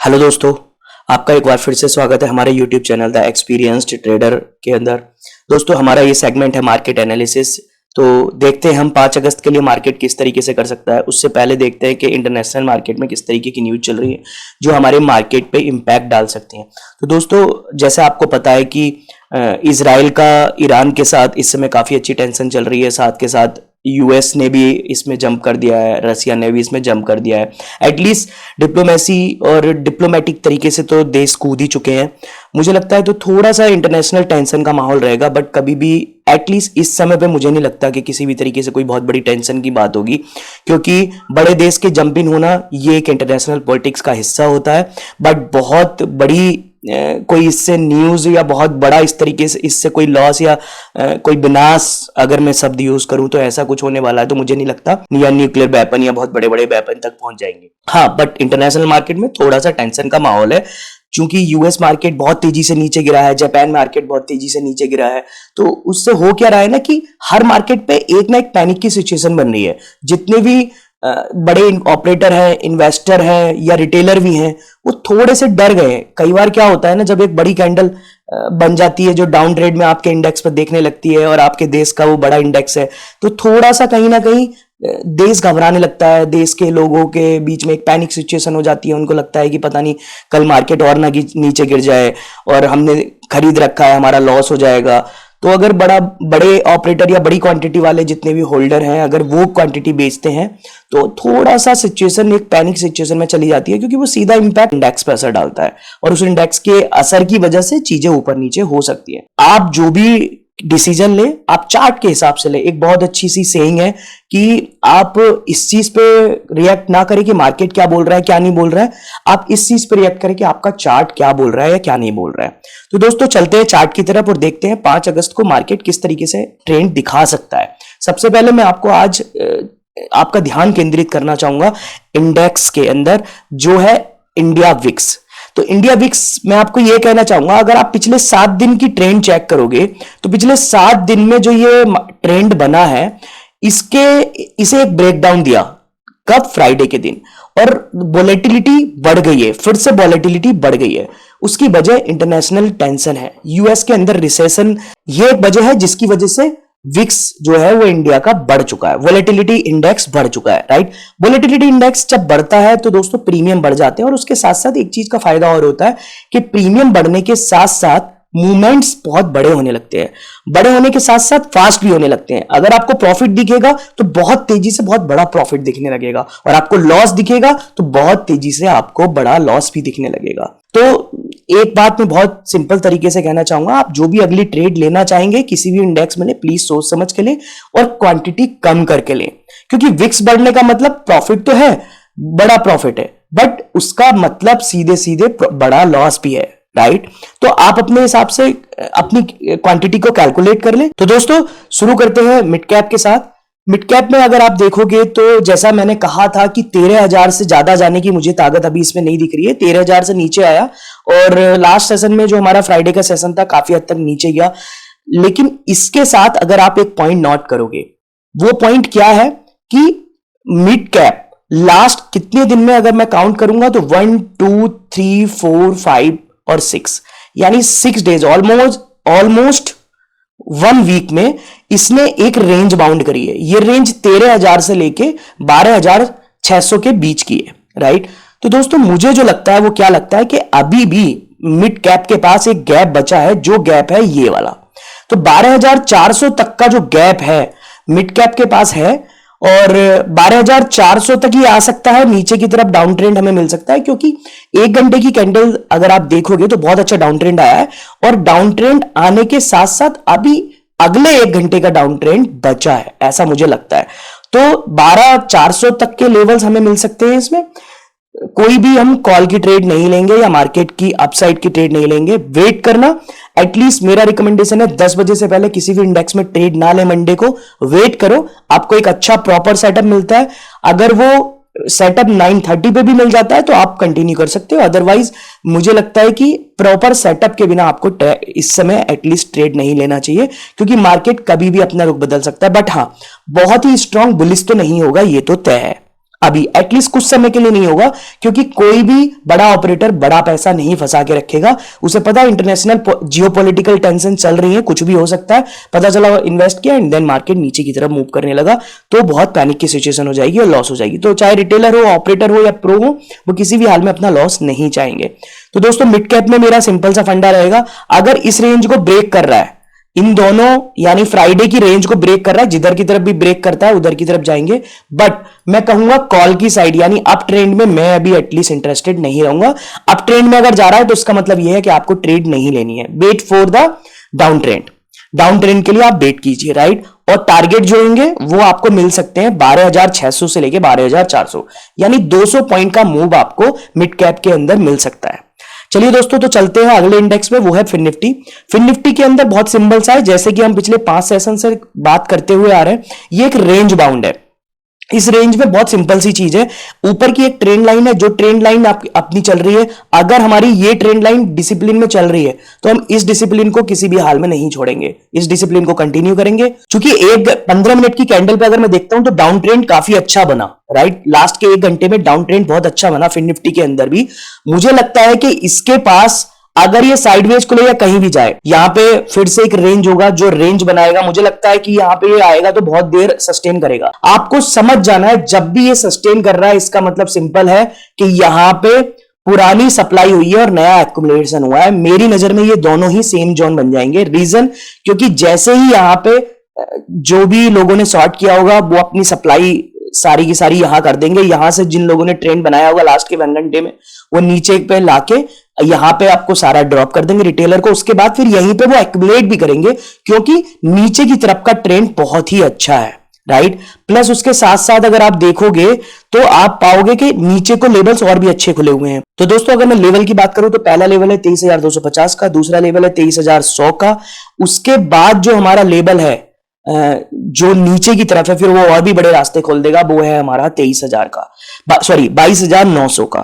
Hello दोस्तों, आपका एक बार फिर से स्वागत है हमारे YouTube channel the experienced trader के अंदर। दोस्तों, हमारा ये सेगमेंट है मार्केट एनालिसिस। तो देखते हैं हम 5 अगस्त के लिए मार्केट किस तरीके से कर सकता है। उससे पहले देखते हैं कि इंटरनेशनल मार्केट में किस तरीके की न्यूज चल रही है जो हमारे मार्केट पे इम्पैक्ट डाल सकती हैं। तो दोस्तों, जैसा आपको पता है कि इजराइल का ईरान के साथ इस समय काफ़ी अच्छी टेंशन चल रही है। साथ के साथ यूएस ने भी इसमें जंप कर दिया है, रसिया ने भी इसमें जंप कर दिया है। एटलीस्ट डिप्लोमेसी और डिप्लोमेटिक तरीके से तो देश कूद ही चुके हैं। मुझे लगता है तो थोड़ा सा इंटरनेशनल टेंशन का माहौल रहेगा, बट कभी भी एटलीस्ट इस समय पे मुझे नहीं लगता कि किसी भी तरीके से कोई बहुत बड़ी टेंशन की बात होगी, क्योंकि बड़े देश के जंप इन होना ये एक इंटरनेशनल पॉलिटिक्स का हिस्सा होता है। बट बहुत बड़ी कोई इससे न्यूज या बहुत बड़ा इस तरीके से इससे कोई लॉस या कोई विनाश, अगर मैं शब्द यूज करूं तो ऐसा कुछ होने वाला है तो मुझे नहीं लगता। या न्यूक्लियर वेपन या बहुत बड़े बड़े वेपन तक पहुंच जाएंगे। हाँ, बट इंटरनेशनल मार्केट में थोड़ा सा टेंशन का माहौल है, क्योंकि यूएस मार्केट बहुत तेजी से नीचे गिरा है, जापान मार्केट बहुत तेजी से नीचे गिरा है। तो उससे हो क्या रहा है ना कि हर मार्केट पे एक ना एक पैनिक की सिचुएशन बन रही है। जितने भी बड़े ऑपरेटर हैं, इन्वेस्टर हैं या रिटेलर भी हैं, वो थोड़े से डर गए हैं। कई बार क्या होता है ना, जब एक बड़ी कैंडल बन जाती है जो डाउन ट्रेड में आपके इंडेक्स पर देखने लगती है और आपके देश का वो बड़ा इंडेक्स है, तो थोड़ा सा कहीं ना कहीं देश घबराने लगता है। देश के लोगों के बीच में एक पैनिक सिचुएशन हो जाती है। उनको लगता है कि पता नहीं कल मार्केट और ना नीचे गिर जाए और हमने खरीद रखा है, हमारा लॉस हो जाएगा। तो अगर बड़े ऑपरेटर या बड़ी क्वांटिटी वाले जितने भी होल्डर हैं, अगर वो क्वांटिटी बेचते हैं तो थोड़ा सा सिचुएशन एक पैनिक सिचुएशन में चली जाती है, क्योंकि वो सीधा इंपैक्ट इंडेक्स पर असर डालता है और उस इंडेक्स के असर की वजह से चीजें ऊपर नीचे हो सकती है। आप जो भी डिसीजन ले, आप चार्ट के हिसाब से ले। एक बहुत अच्छी सी सेइंग है कि आप इस चीज पे रिएक्ट ना करें कि मार्केट क्या बोल रहा है क्या नहीं बोल रहा है, आप इस चीज पे रिएक्ट करें कि आपका चार्ट क्या बोल रहा है या क्या नहीं बोल रहा है। तो दोस्तों, चलते हैं चार्ट की तरफ और देखते हैं 5 अगस्त को मार्केट किस तरीके से ट्रेंड दिखा सकता है। सबसे पहले मैं आपको आज आपका ध्यान केंद्रित करना चाहूंगा इंडेक्स के अंदर, जो है इंडिया विक्स। तो इंडिया विक्स मैं आपको यह कहना चाहूंगा, अगर आप पिछले 7 दिन की ट्रेंड चेक करोगे तो पिछले 7 दिन में जो ये ट्रेंड बना है, इसे एक ब्रेकडाउन दिया कब? फ्राइडे के दिन। और वोलेटिलिटी बढ़ गई है, फिर से वोलेटिलिटी बढ़ गई है। उसकी वजह इंटरनेशनल टेंशन है, यूएस के अंदर रिसेशन, ये एक वजह है जिसकी वजह से विक्स जो है वो इंडिया का बढ़ चुका है। वोलेटिलिटी इंडेक्स बढ़ चुका है, राइट। वोलेटिलिटी इंडेक्स जब बढ़ता है तो दोस्तों प्रीमियम बढ़ जाते हैं, और उसके साथ साथ एक चीज का फायदा और होता है कि प्रीमियम बढ़ने के साथ साथ मूवमेंट्स बहुत बड़े होने लगते हैं। बड़े होने के साथ साथ फास्ट भी होने लगते हैं। अगर आपको प्रॉफिट दिखेगा तो बहुत तेजी से बहुत बड़ा प्रॉफिट दिखने लगेगा, और आपको लॉस दिखेगा तो बहुत तेजी से आपको बड़ा लॉस भी दिखने लगेगा। तो एक बात मैं बहुत सिंपल तरीके से कहना चाहूंगा, आप जो भी अगली ट्रेड लेना चाहेंगे किसी भी इंडेक्स में ले, प्लीज सोच समझ के ले और क्वांटिटी कम करके ले। क्योंकि विक्स बढ़ने का मतलब प्रॉफिट तो है, बड़ा प्रॉफिट है, बट उसका मतलब सीधे सीधे बड़ा लॉस भी है, राइट। तो आप अपने हिसाब से अपनी क्वांटिटी को कैलकुलेट कर ले। तो दोस्तों, शुरू करते हैं मिड कैप के साथ। मिड कैप में अगर आप देखोगे तो जैसा मैंने कहा था कि 13,000 से ज्यादा जाने की मुझे ताकत अभी इसमें नहीं दिख रही है। 13,000 से नीचे आया, और लास्ट सेशन में जो हमारा फ्राइडे का सेशन था काफी हद तक नीचे गया। लेकिन इसके साथ अगर आप एक पॉइंट नोट करोगे, वो पॉइंट क्या है कि मिड कैप लास्ट कितने दिन में अगर मैं काउंट करूंगा तो 1 2 3 4 5 और 6, यानी 6 डेज, ऑलमोस्ट 1 वीक में इसने एक रेंज बाउंड करी है। ये रेंज 13,000 से लेके 12,600 के बीच की है, राइट। तो दोस्तों, मुझे जो लगता है वो क्या लगता है कि अभी भी मिड कैप के पास एक गैप बचा है, जो गैप है ये वाला। तो 12,400 तक का जो गैप है मिड कैप के पास है, और 12,400 तक ही आ सकता है। नीचे की तरफ डाउन ट्रेंड हमें मिल सकता है, क्योंकि 1 घंटे की कैंडल अगर आप देखोगे तो बहुत अच्छा डाउन ट्रेंड आया है, और डाउन ट्रेंड आने के साथ साथ अभी अगले 1 घंटे का डाउन ट्रेंड बचा है, ऐसा मुझे लगता है। तो 12,400 तक के लेवल्स हमें मिल सकते हैं। इसमें कोई भी हम कॉल की ट्रेड नहीं लेंगे या मार्केट की अपसाइड की ट्रेड नहीं लेंगे, वेट करना। एटलीस्ट मेरा रिकमेंडेशन है 10 बजे से पहले किसी भी इंडेक्स में ट्रेड ना ले, मंडे को वेट करो, आपको एक अच्छा प्रॉपर सेटअप मिलता है। अगर वो सेटअप 9:30 पे भी मिल जाता है तो आप कंटिन्यू कर सकते हो, अदरवाइज मुझे लगता है कि प्रॉपर सेटअप के बिना आपको इस समय एटलीस्ट ट्रेड नहीं लेना चाहिए, क्योंकि मार्केट कभी भी अपना रुख बदल सकता है। बट हाँ, बहुत ही स्ट्रांग बुलिश तो नहीं होगा, ये तो तय है। अभी एटलीस्ट कुछ समय के लिए नहीं होगा, क्योंकि कोई भी बड़ा ऑपरेटर बड़ा पैसा नहीं फंसा के रखेगा। उसे पता है इंटरनेशनल जियोपॉलिटिकल टेंशन चल रही है, कुछ भी हो सकता है। पता चला इन्वेस्ट किया एंड देन मार्केट नीचे की तरफ मूव करने लगा, तो बहुत पैनिक की सिचुएशन हो जाएगी और लॉस हो जाएगी। तो चाहे रिटेलर हो, ऑपरेटर हो या प्रो हो, वो किसी भी हाल में अपना लॉस नहीं चाहेंगे। तो दोस्तों मिड कैप में मेरा सिंपल सा फंडा रहेगा, अगर इस रेंज को ब्रेक कर रहा है, इन दोनों यानी फ्राइडे की रेंज को ब्रेक कर रहा है, जिधर की तरफ भी ब्रेक करता है उधर की तरफ जाएंगे। बट मैं कहूंगा कॉल की साइड यानी अप ट्रेंड में मैं अभी एटलीस्ट इंटरेस्टेड नहीं रहूंगा। अप ट्रेंड में अगर जा रहा है तो इसका मतलब यह है कि आपको ट्रेड नहीं लेनी है, wait for the down trend. Down trend के लिए आप वेट कीजिए, राइट। और टारगेट जो होंगे वो आपको मिल सकते हैं 12,600 से लेके 12,400, यानी 200 पॉइंट का मूव आपको मिड कैप के अंदर मिल सकता है। चलिए दोस्तों, तो चलते हैं अगले इंडेक्स में, वो है फिन निफ्टी। फिन निफ्टी के अंदर बहुत सिंपल सा है, जैसे कि हम पिछले 5 सेशन से बात करते हुए आ रहे हैं, ये एक रेंज बाउंड है। इस रेंज में बहुत सिंपल सी चीज है, ऊपर की एक ट्रेंड लाइन है, जो ट्रेंड लाइन अपनी चल रही है। अगर हमारी ये ट्रेंड लाइन डिसिप्लिन में चल रही है तो हम इस डिसिप्लिन को किसी भी हाल में नहीं छोड़ेंगे, इस डिसिप्लिन को कंटिन्यू करेंगे। क्योंकि एक 15 मिनट की कैंडल पे अगर मैं देखता हूं तो डाउन ट्रेंड काफी अच्छा बना, राइट। लास्ट के 1 घंटे में डाउन ट्रेंड बहुत अच्छा बना फिन निफ्टी के अंदर भी। मुझे लगता है कि इसके पास अगर ये साइडवेज खुले या कहीं भी जाए, यहां पे फिर से एक रेंज होगा, जो रेंज बनाएगा मुझे लगता है कि यहां पे ये आएगा तो बहुत देर सस्टेन करेगा। आपको समझ जाना है, जब भी ये सस्टेन कर रहा है इसका मतलब सिंपल है कि यहां पे पुरानी सप्लाई हुई है और नया एक्युमुलेशन हुआ है। मेरी नजर में ये दोनों ही सेम जोन बन जाएंगे। रीजन, क्योंकि जैसे ही यहां पे जो भी लोगों ने शॉर्ट किया होगा वो अपनी सप्लाई सारी की सारी यहां कर देंगे। यहां से जिन लोगों ने ट्रेंड बनाया होगा लास्ट के 1 घंटे में, वो नीचे पे लाके यहां पे आपको सारा ड्रॉप कर देंगे रिटेलर को। उसके बाद फिर यहीं पे वो एक्युमुलेट भी करेंगे, क्योंकि नीचे की तरफ का ट्रेंड बहुत ही अच्छा है, राइट। प्लस उसके साथ साथ अगर आप देखोगे तो आप पाओगे कि नीचे को लेवल्स और भी अच्छे खुले हुए हैं। तो दोस्तों अगर मैं लेवल की बात करूं तो पहला लेवल है 23,250 का, दूसरा लेवल है 23,100 का। उसके बाद जो हमारा लेवल है जो नीचे की तरफ है, फिर वो और भी बड़े रास्ते खोल देगा, वो है हमारा 23,000 का, सॉरी 22,900 का।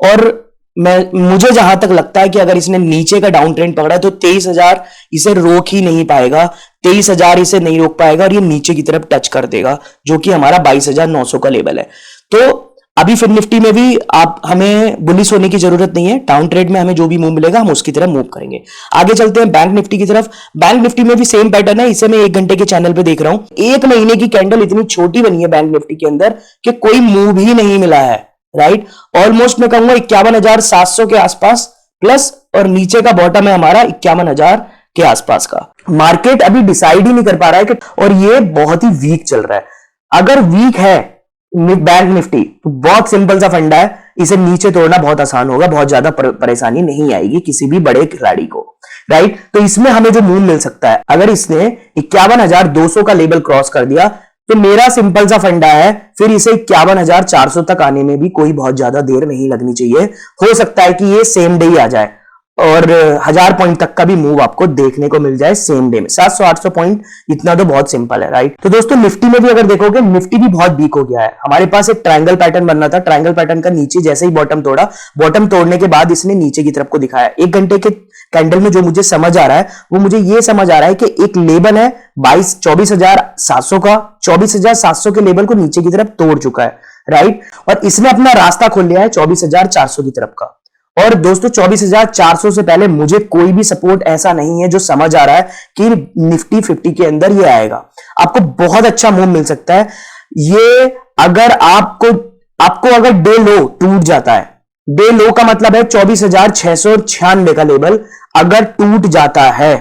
और मुझे जहां तक लगता है कि अगर इसने नीचे का डाउन ट्रेंड पकड़ा है तो 23,000 इसे रोक ही नहीं पाएगा, 23,000 इसे नहीं रोक पाएगा और ये नीचे की तरफ टच कर देगा, जो कि हमारा 22,900 का लेवल है। तो अभी फिन निफ्टी में भी हमें बुलिश होने की जरूरत नहीं है। डाउन ट्रेड में हमें जो भी मूव मिलेगा हम उसकी तरफ मूव करेंगे। आगे चलते हैं बैंक निफ्टी की तरफ। बैंक निफ्टी में भी सेम पैटर्न है, इसे मैं 1 घंटे के चैनल पे देख रहा हूं। 1 महीने की कैंडल इतनी छोटी बनी है बैंक निफ्टी के अंदर कि कोई मूव ही नहीं मिला है, राइट। ऑलमोस्ट मैं कहूंगा 51,700 के आसपास प्लस, और नीचे का बॉटम है हमारा 51,000 के आसपास का। मार्केट अभी डिसाइड ही नहीं कर पा रहा है कि, और ये बहुत ही वीक चल रहा है। अगर वीक है बैंक निफ्टी तो बहुत सिंपल सा फंडा है, इसे नीचे तोड़ना बहुत आसान होगा, बहुत ज्यादा परेशानी नहीं आएगी किसी भी बड़े खिलाड़ी को, राइट। तो इसमें हमें जो मूव मिल सकता है, अगर इसने 51,200 का लेवल क्रॉस कर दिया तो मेरा सिंपल सा फंडा है, फिर इसे 51,400 तक आने में भी कोई बहुत ज्यादा देर नहीं लगनी चाहिए। हो सकता है कि ये सेम डे ही आ जाए और 1000 पॉइंट तक का भी मूव आपको देखने को मिल जाए सेम डे में। 700-800 पॉइंट, इतना तो बहुत सिंपल है, राइट। तो दोस्तों निफ्टी में भी अगर देखोगे, निफ्टी भी बहुत वीक हो गया है। हमारे पास एक ट्रायंगल पैटर्न बनना था, ट्रायंगल पैटर्न का नीचे जैसे ही बॉटम तोड़ा, बॉटम तोड़ने के बाद इसने नीचे की तरफ को दिखाया। 1 घंटे के कैंडल में जो मुझे समझ आ रहा है वो मुझे ये समझ आ रहा है कि एक लेवल है 24,700 का, 24,700 के लेवल को नीचे की तरफ तोड़ चुका है, राइट। और इसने अपना रास्ता खोल लिया है 24,400 की तरफ का। और दोस्तों 24,400 से पहले मुझे कोई भी सपोर्ट ऐसा नहीं है जो समझ आ रहा है कि निफ्टी 50 के अंदर ये आएगा। आपको बहुत अच्छा मूव मिल सकता है ये, अगर आपको अगर डे लो टूट जाता है, डे लो का मतलब है 24,696 का लेवल अगर टूट जाता है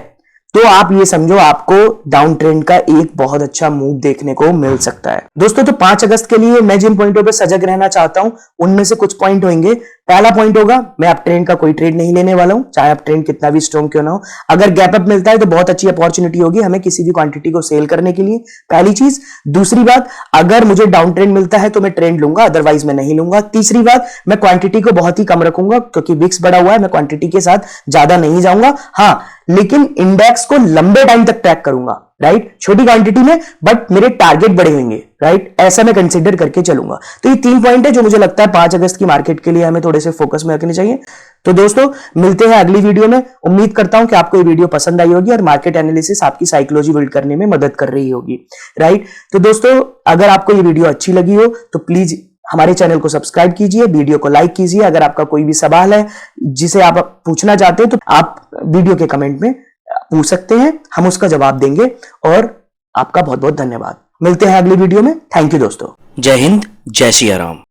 तो आप ये समझो आपको डाउन ट्रेंड का एक बहुत अच्छा मूव देखने को मिल सकता है। दोस्तों तो 5 अगस्त के लिए मैं जिन पॉइंटों पे सजग रहना चाहता हूं उनमें से कुछ पॉइंट होंगे। पहला पॉइंट होगा, मैं अप ट्रेंड का कोई ट्रेड नहीं लेने वाला हूं, चाहे अप ट्रेंड कितना भी स्ट्रॉन्ग क्यों ना हो। अगर गैप अप मिलता है तो बहुत अच्छी अपॉर्चुनिटी होगी हमें किसी भी क्वांटिटी को सेल करने के लिए, पहली चीज। दूसरी बात, अगर मुझे डाउन ट्रेंड मिलता है तो मैं ट्रेंड लूंगा, अदरवाइज मैं नहीं लूंगा। तीसरी बात, मैं क्वांटिटी को बहुत ही कम रखूंगा क्योंकि विक्स बढ़ा हुआ है, मैं क्वांटिटी के साथ ज्यादा नहीं जाऊंगा। हाँ, लेकिन इंडेक्स को लंबे टाइम तक ट्रैक करूंगा, राइट, छोटी क्वांटिटी में, बट मेरे टारगेट बड़े होंगे, राइट, ऐसा मैं कंसीडर करके चलूंगा। तो ये 3 पॉइंट है जो मुझे लगता है 5 अगस्त की मार्केट के लिए हमें थोड़े से फोकस में रखने चाहिए। तो दोस्तों मिलते हैं अगली वीडियो में। उम्मीद करता हूं कि आपको ये वीडियो पसंद आई होगी और मार्केट एनालिसिस आपकी साइकोलॉजी बिल्ड करने में मदद कर रही होगी, राइट। तो दोस्तों अगर आपको ये वीडियो अच्छी लगी हो तो प्लीज हमारे चैनल को सब्सक्राइब कीजिए, वीडियो को लाइक कीजिए। अगर आपका कोई भी सवाल है जिसे आप पूछना चाहते हैं तो आप वीडियो के कमेंट में पूछ सकते हैं, हम उसका जवाब देंगे। और आपका बहुत बहुत धन्यवाद। मिलते हैं अगली वीडियो में। थैंक यू दोस्तों। जय हिंद, जय सिया राम।